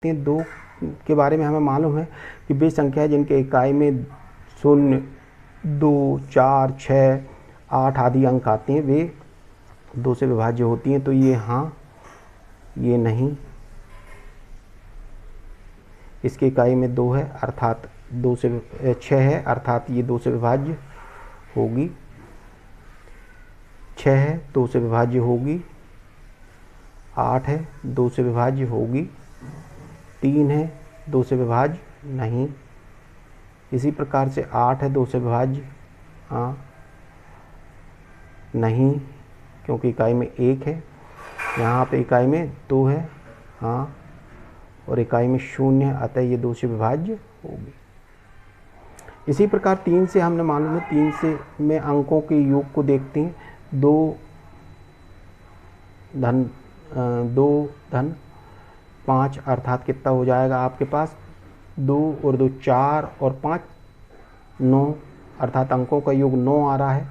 हैं। 2 के बारे में हमें मालूम है कि वे संख्या है जिनके इकाई में 0, 2, 4, 6, 8 आदि अंक आते हैं, वे 2 से विभाज्य होती हैं। तो ये हाँ, ये नहीं, इसकी इकाई में 2 है अर्थात 2 से 6 है अर्थात ये 2 से विभाज्य होगी। 6 है 2 से विभाज्य होगी। 8 है 2 से विभाज्य होगी। 3 है 2 से विभाज्य नहीं। इसी प्रकार से 8 है 2 से विभाज्य, हाँ नहीं, क्योंकि इकाई में 1 है। यहाँ पे इकाई में 2 है, हाँ, और इकाई में 0 है, अतः ये 2 से विभाज्य होगी। इसी प्रकार 3 से हमने मालूम है, 3 से में अंकों के योग को देखते हैं। 2 धन 5 अर्थात कितना हो जाएगा आपके पास, 2 और 2 4 और 5 9 अर्थात अंकों का योग 9 आ रहा है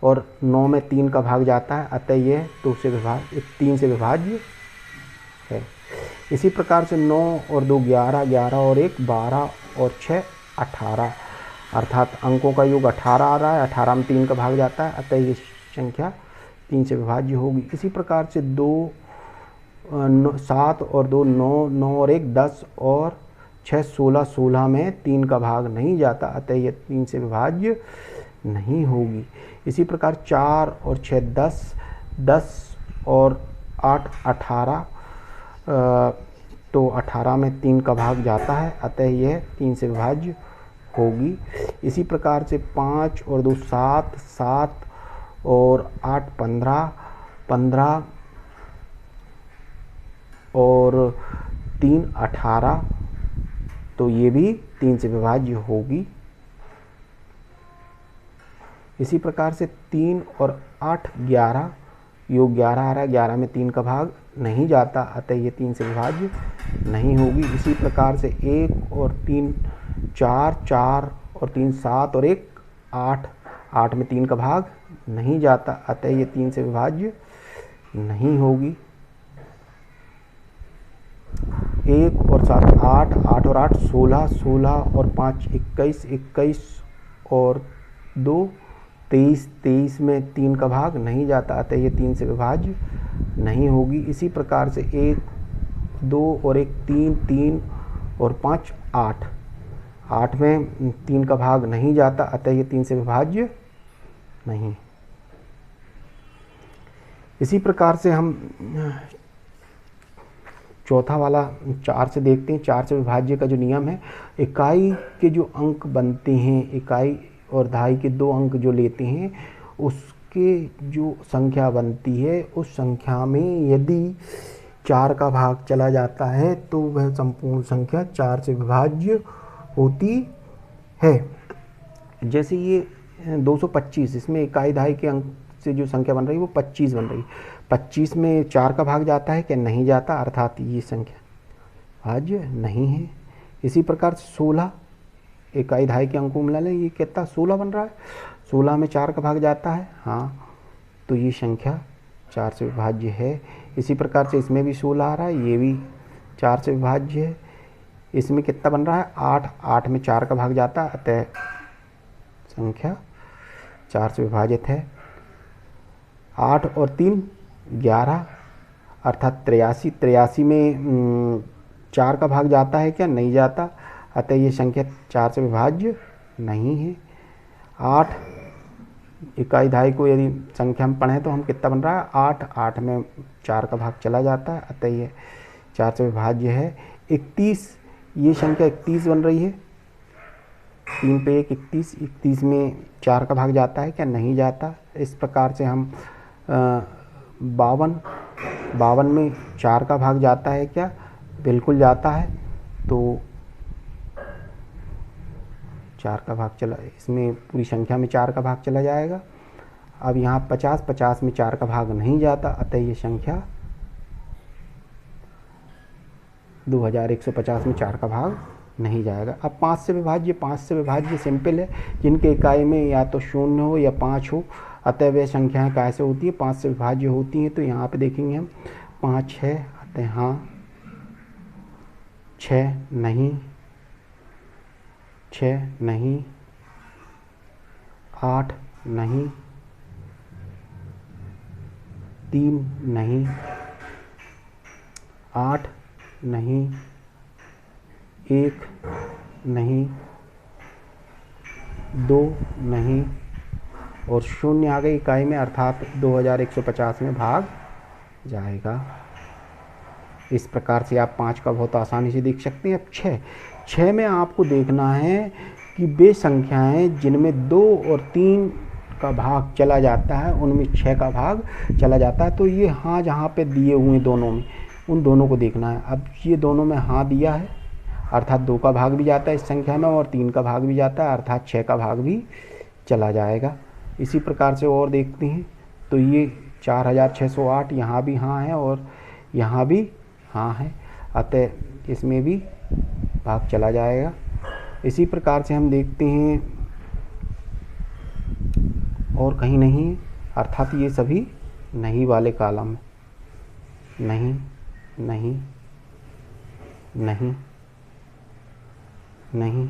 और 9 में 3 का भाग जाता है, अतः यह 3 से विभाज्य है। इसी प्रकार से 9 और 2 11, 11 और 1 12 और 6 18 अर्थात अंकों का योग 18 आ रहा है, 18 में 3 का भाग जाता है, अतः ये संख्या 3 से विभाज्य होगी। इसी प्रकार से 7 और 2 9, 9 और 1 10 और 6 16, 16 में 3 का भाग नहीं जाता, अतः यह 3 से विभाज्य नहीं होगी। इसी प्रकार 4 और 6 10, 10 और 8 18, तो 18 में 3 का भाग जाता है, अतः यह 3 से विभाज्य होगी। इसी प्रकार से 5 और 2 7, 7 और 8 15, 15 और 3 18, तो ये भी 3 से विभाज्य होगी। इसी प्रकार से 3 और 8 11, योग 11 आ रहा है, 11 में 3 का भाग नहीं जाता, अतः ये 3 से विभाज्य नहीं होगी। इसी प्रकार से 1 और 3 4, 4 और 3 7 और 1 8, 8 में 3 का भाग नहीं जाता, अतः ये 3 से विभाज्य नहीं होगी। 1 और 7 8, 8 और 8 16, 16 और 5 21, 21 और 2 23, 23 में 3 का भाग नहीं जाता, अतः ये 3 से विभाज्य नहीं होगी। इसी प्रकार से 1 2 और 1 3, 3 और 5 8, 8 में 3 का भाग नहीं जाता, अतः ये 3 से विभाज्य नहीं। इसी प्रकार से हम चौथा वाला 4 से देखते हैं। 4 से विभाज्य का जो नियम है, इकाई के जो अंक बनते हैं, इकाई और दहाई के 2 अंक जो लेते हैं, उसके जो संख्या बनती है, उस संख्या में यदि 4 का भाग चला जाता है तो वह संपूर्ण संख्या 4 से विभाज्य होती है। जैसे ये 225, इसमें इकाई दहाई के अंक से जो संख्या बन रही है वो 25 बन रही है। 25 में 4 का भाग जाता है क्या, नहीं जाता, अर्थात ये संख्या भाज्य नहीं है। इसी प्रकार 16 इकाई दहाई के अंकों में मिला लें, ये कितना 16 बन रहा है, 16 में 4 का भाग जाता है, हाँ, तो ये संख्या 4 से विभाज्य है। इसी प्रकार से इसमें भी 16 आ रहा है, ये भी 4 से विभाज्य है। इसमें कितना बन रहा है 8, 8 में 4 का भाग जाता है, अतः संख्या 4 से विभाजित है। 8 और 3 11 अर्थात 83, 83 में 4 का भाग जाता है क्या, नहीं जाता, अतः ये संख्या 4 से विभाज्य नहीं है। 8 इकाई दहाई को यदि संख्या में पढ़ें तो हम कितना बन रहा है 8, 8 में 4 का भाग चला जाता है, अतः ये 4 से विभाज्य है। 31, ये संख्या 31 बन रही है, 3 पे 1 31, 31 में 4 का भाग जाता है क्या, नहीं जाता। इस प्रकार से हम 52 में 4 का भाग जाता है क्या, बिल्कुल जाता है, तो 4 का भाग चला, इसमें पूरी संख्या में 4 का भाग चला जाएगा। अब यहाँ 50 में 4 का भाग नहीं जाता, अतः ये संख्या 2150 में 4 का भाग नहीं जाएगा। अब 5 से विभाज्य सिंपल है, जिनके इकाई में या तो 0 हो या 5 हो, अतः वे संख्याएं कैसे होती है 5 से विभाज्य होती हैं। तो यहाँ पे देखेंगे हम 5 है, अतः हाँ 6 नहीं, 6 नहीं, 8 नहीं, 3 नहीं, 8 नहीं, 1 नहीं, 2 नहीं और 0 आ गई इकाई में, अर्थात 2150 में भाग जाएगा। इस प्रकार से आप 5 का बहुत आसानी से देख सकते हैं। अब 6 में आपको देखना है कि वे संख्याएं जिनमें 2 और 3 का भाग चला जाता है उनमें 6 का भाग चला जाता है। तो ये हाँ जहाँ पे दिए हुए दोनों में, उन दोनों को देखना है। अब ये दोनों में हाँ दिया है, अर्थात 2 का भाग भी जाता है इस संख्या में और 3 का भाग भी जाता है, अर्थात 6 का भाग भी चला जाएगा। इसी प्रकार से और देखते हैं तो ये 4608 यहाँ भी हाँ है और यहाँ भी हाँ है, अतः इसमें भी भाग चला जाएगा। इसी प्रकार से हम देखते हैं और कहीं नहीं है, अर्थात ये सभी नहीं वाले कॉलम है। नहीं, नहीं, नहीं, नहीं,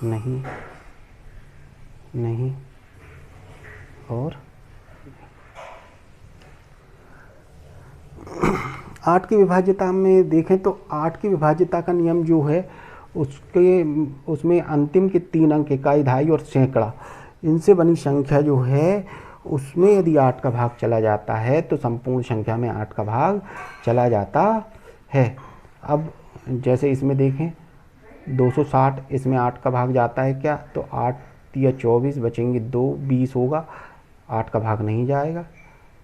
नहीं, नहीं और 8 की विभाज्यता में देखें तो 8 की विभाज्यता का नियम जो है उसमें अंतिम के 3 अंक इकाई, दहाई और सैकड़ा, इनसे बनी संख्या जो है उसमें यदि 8 का भाग चला जाता है तो संपूर्ण संख्या में 8 का भाग चला जाता है। अब जैसे इसमें देखें 260, इसमें 8 का भाग जाता है क्या, तो 8 या 24 बचेंगे 2, 20 होगा, 8 का भाग नहीं जाएगा।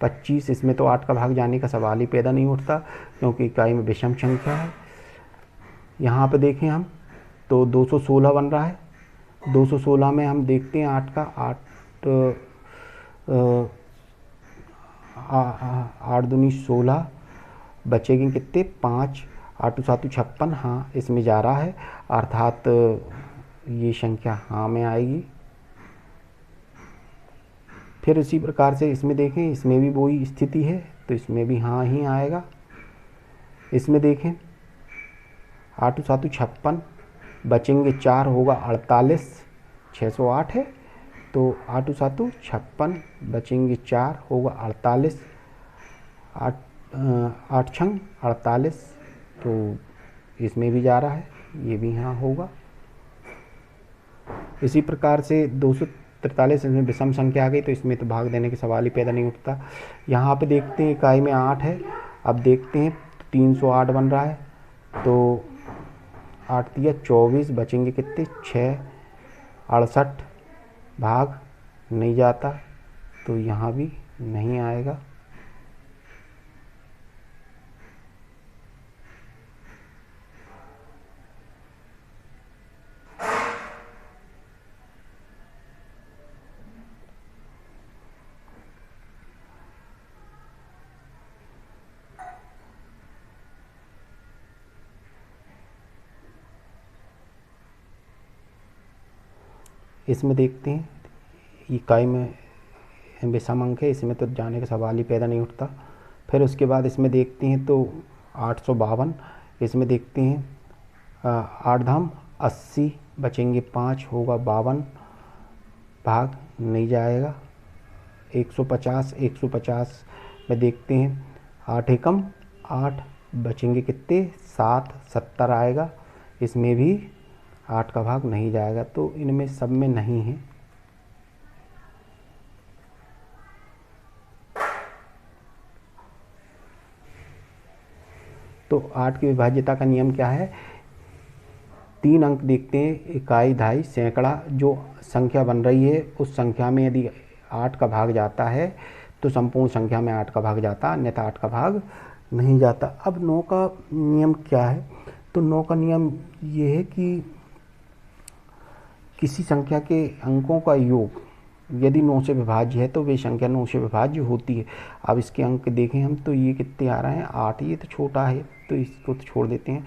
25, इसमें तो 8 का भाग जाने का सवाल ही पैदा नहीं उठता क्योंकि इकाई में विषम संख्या है। यहाँ पे देखें हम तो 216 बन रहा है। 216 में हम देखते हैं 8 का 8 दूनी 16, बचेंगे कितने 5, 8 7 56, हाँ इसमें जा रहा है, अर्थात ये संख्या हाँ में आएगी। फिर इसी प्रकार से इसमें देखें, इसमें भी वही स्थिति है तो इसमें भी हाँ ही आएगा। इसमें देखें 8 7 56, बचेंगे 4, होगा 48, 608 है तो 8 7 56, बचेंगे 4, होगा 48, 8 6 48, तो इसमें भी जा रहा है, ये भी हाँ होगा। इसी प्रकार से 243, इसमें विषम संख्या आ गई तो इसमें तो भाग देने के सवाल ही पैदा नहीं उठता। यहाँ पे देखते हैं इकाई में 8 है, अब देखते हैं 308 बन रहा है तो 8 तिया 24, बचेंगे कितने 6, 68, भाग नहीं जाता तो यहाँ भी नहीं आएगा। इसमें देखते हैं इकाई में विषम अंक है, इसमें तो जाने का सवाल ही पैदा नहीं उठता। फिर उसके बाद इसमें देखते हैं तो 852, इसमें देखते हैं 8 धाम 80, बचेंगे 5, होगा 52, भाग नहीं जाएगा। 150 में देखते हैं 8 एकम 8, बचेंगे कितने 7, 70 आएगा, इसमें भी 8 का भाग नहीं जाएगा, तो इनमें सब में नहीं है। तो 8 की विभाज्यता का नियम क्या है, 3 अंक देखते हैं, इकाई, दहाई, सैकड़ा, जो संख्या बन रही है उस संख्या में यदि 8 का भाग जाता है तो संपूर्ण संख्या में 8 का भाग जाता, अन्यथा 8 का भाग नहीं जाता। अब 9 का नियम क्या है, तो 9 का नियम ये है कि किसी संख्या के अंकों का योग यदि 9 से विभाज्य है तो वे संख्या 9 से विभाज्य होती है। अब इसके अंक देखें हम तो ये कितने आ रहे हैं 8, ये तो छोटा है तो इसको तो छोड़ देते हैं,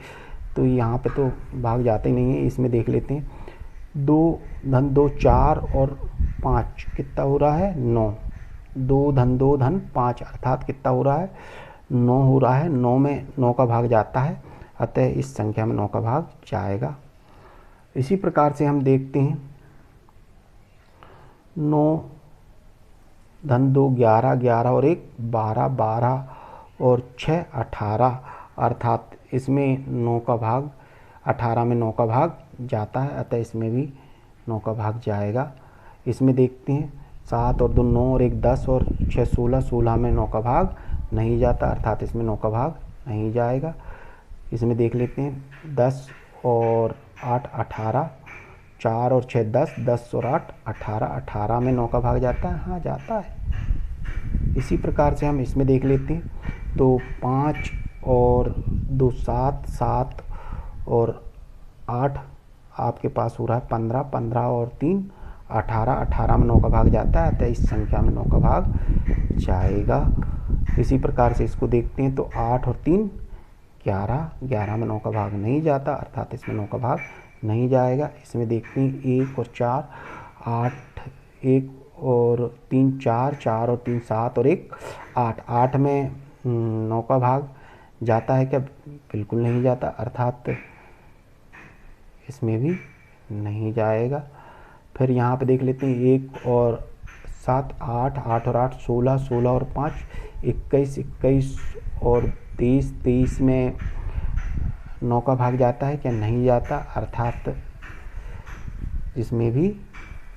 तो यहाँ पे तो भाग जाते ही नहीं है। इसमें देख लेते हैं 2 धन 2 4 और 5 कितना हो रहा है 9, 2 धन 5, अर्थात कितना हो रहा है 9 हो रहा है। 9 में 9 का भाग जाता है, अतः इस संख्या में 9 का भाग जाएगा। इसी प्रकार से हम देखते हैं 9 धन 2 11, 11 और 1 12, 12 और 6 18, अर्थात इसमें 9 का भाग 18 में 9 का भाग जाता है, अतः इसमें भी 9 का भाग जाएगा। इसमें देखते हैं 7 और 2 9 और 1 10 और 6 16, 16 में 9 का भाग नहीं जाता, अर्थात इसमें 9 का भाग नहीं जाएगा। इसमें देख लेते हैं 10 और 8 18, 4 और 6 10, 10 और 8 18, 18 में 9 का भाग जाता है, हाँ जाता है। इसी प्रकार से हम इसमें देख लेते हैं तो 5 और 2 7, 7 और 8 आपके पास हो रहा है 15, 15 और 3 18, 18 में 9 का भाग जाता है, अतः इस संख्या में 9 का भाग जाएगा। इसी प्रकार से इसको देखते हैं तो 8 और 3 11, 11 में 9 का भाग नहीं जाता, अर्थात इसमें 9 का भाग नहीं जाएगा। इसमें देखते हैं 1 और 4 8, 1 और 3 4, 4 और 3 7 और 1 8, 8 में 9 का भाग जाता है क्या? बिल्कुल नहीं जाता, अर्थात इसमें भी नहीं जाएगा। फिर यहाँ पे देख लेते हैं 1 और 7 8, 8 और 8 16, 16 और 5 21, 21 और 23, 23 में 9 का भाग जाता है क्या? नहीं जाता, अर्थात इसमें भी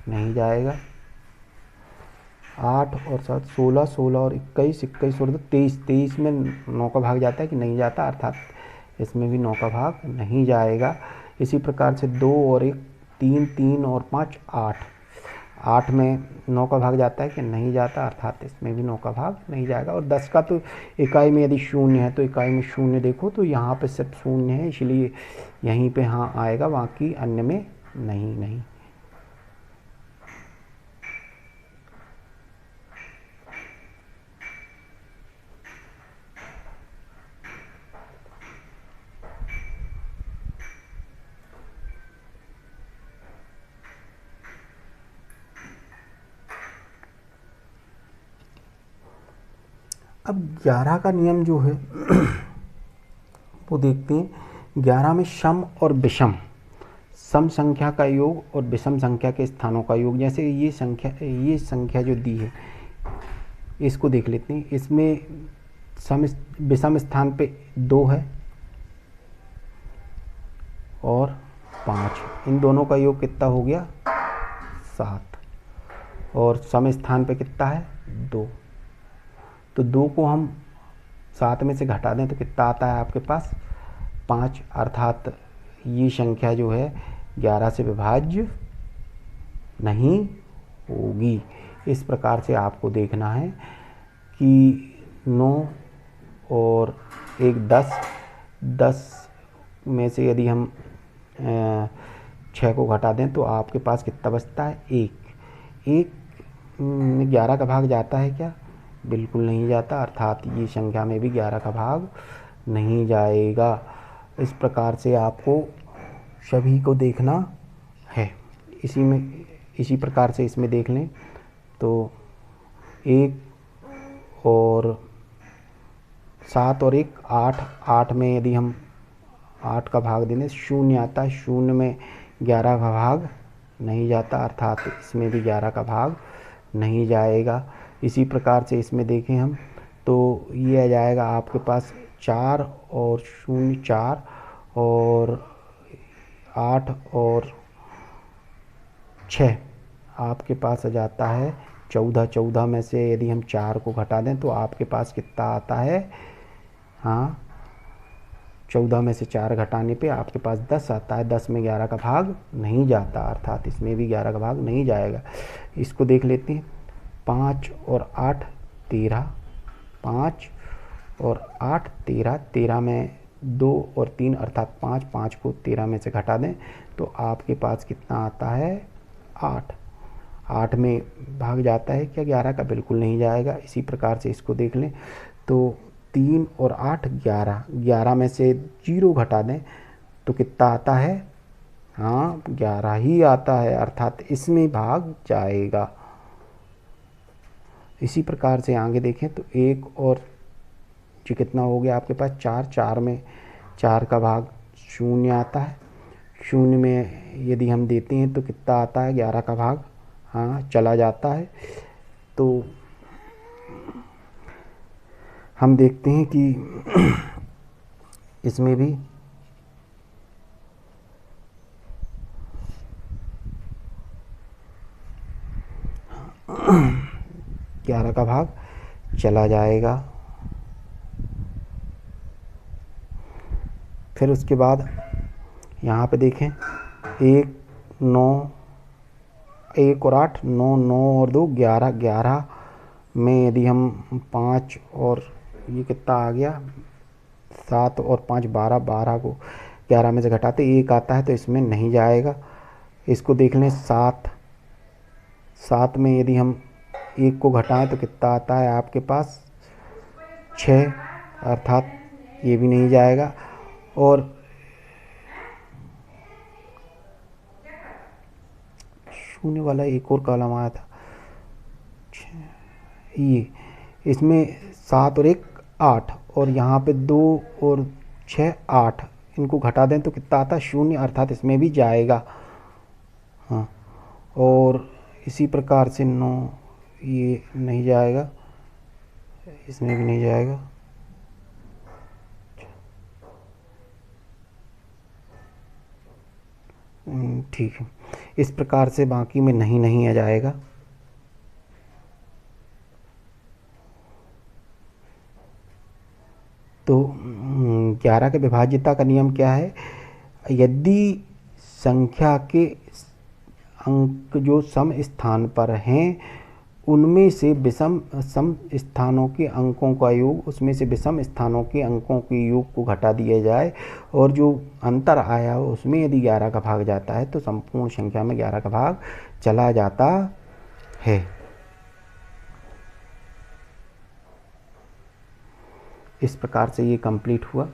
नहीं जाएगा। 8 और 7 16, 16 और 21, 21 और 23, 23 में 9 का भाग जाता है कि नहीं जाता, अर्थात इसमें भी 9 का भाग नहीं जाएगा। इसी प्रकार से 2 और 1 3, 3 और 5 8, 8 में 9 का भाग जाता है कि नहीं जाता, अर्थात इसमें भी 9 का भाग नहीं जाएगा। और 10 का तो इकाई में यदि शून्य है तो इकाई में शून्य देखो तो यहाँ पे सिर्फ शून्य है, इसलिए यहीं पे हाँ आएगा, बाकी अन्य में नहीं। अब 11 का नियम जो है वो देखते हैं। 11 में सम और विषम, सम संख्या का योग और विषम संख्या के स्थानों का योग, जैसे ये संख्या जो दी है इसको देख लेते हैं। इसमें विषम स्थान पे 2 है और 5, इन दोनों का योग कितना हो गया? 7, और सम स्थान पे कितना है? 2, तो 2 को हम 7 में से घटा दें तो कितना आता है आपके पास? 5, अर्थात ये संख्या जो है 11 से विभाज्य नहीं होगी। इस प्रकार से आपको देखना है कि 9 और 1 10, 10 में से यदि हम 6 को घटा दें तो आपके पास कितना बचता है? 1 में 11 का भाग जाता है क्या? बिल्कुल नहीं जाता, अर्थात ये संख्या में भी 11 का भाग नहीं जाएगा। इस प्रकार से आपको सभी को देखना है। इसी प्रकार से इसमें देख लें तो 1 और 7 और 1 8, 8 में यदि हम 8 का भाग दें 0 आता है, 0 में 11 का भाग नहीं जाता, अर्थात इसमें भी 11 का भाग नहीं जाएगा। इसी प्रकार से इसमें देखें हम तो ये आ जाएगा आपके पास 4 और 0 4 और 8 और 6 आपके पास आ जाता है 14, 14 में से यदि हम 4 को घटा दें तो आपके पास कितना आता है? हाँ, 14 में से 4 घटाने पे आपके पास 10 आता है। 10 में 11 का भाग नहीं जाता, अर्थात इसमें भी 11 का भाग नहीं जाएगा। इसको देख लेते हैं। 5 और 8 13, 5 और 8 13, 13 में 2 और 3 अर्थात 5, 5 को 13 में से घटा दें तो आपके पास कितना आता है? 8, 8 में भाग जाता है क्या 11 का? बिल्कुल नहीं जाएगा। इसी प्रकार से इसको देख लें तो 3 और 8 11, 11 में से 0 घटा दें तो कितना आता है? हाँ, 11 ही आता है, अर्थात इसमें भाग जाएगा। इसी प्रकार से आगे देखें तो 1 और जो कितना हो गया आपके पास 4, 4 में 4 का भाग 0 आता है। 0 में यदि हम देते हैं तो कितना आता है, 11 का भाग हाँ चला जाता है। तो हम देखते हैं कि इसमें भी ग्यारह का भाग चला जाएगा। फिर उसके बाद यहाँ पे देखें 1 9 1 और 8 9 9 और 2 11 11 में यदि हम 5 और ये कितना आ गया 7 और 5 12 12 को 11 में से घटाते 1 आता है तो इसमें नहीं जाएगा। इसको देख लें 7 7 में यदि हम 1 को घटाएं तो कितना आता है आपके पास 6, अर्थात ये भी नहीं जाएगा। और शून्य वाला एक और कॉलम आया था, ये इसमें 7 और 1 8 और यहाँ पे 2 और 6 8, इनको घटा दें तो कितना आता है 0, अर्थात इसमें भी जाएगा। हाँ, और इसी प्रकार से 9 ये नहीं जाएगा, इसमें भी नहीं जाएगा। ठीक है, इस प्रकार से बाकी में नहीं नहीं आ जाएगा। तो 11 के विभाज्यता का नियम क्या है, यदि संख्या के अंक जो सम स्थान पर हैं उनमें से विषम सम स्थानों के अंकों का योग उसमें से विषम स्थानों के अंकों के योग को घटा दिया जाए और जो अंतर आया हो उसमें यदि 11 का भाग जाता है तो संपूर्ण संख्या में 11 का भाग चला जाता है। इस प्रकार से ये कंप्लीट हुआ।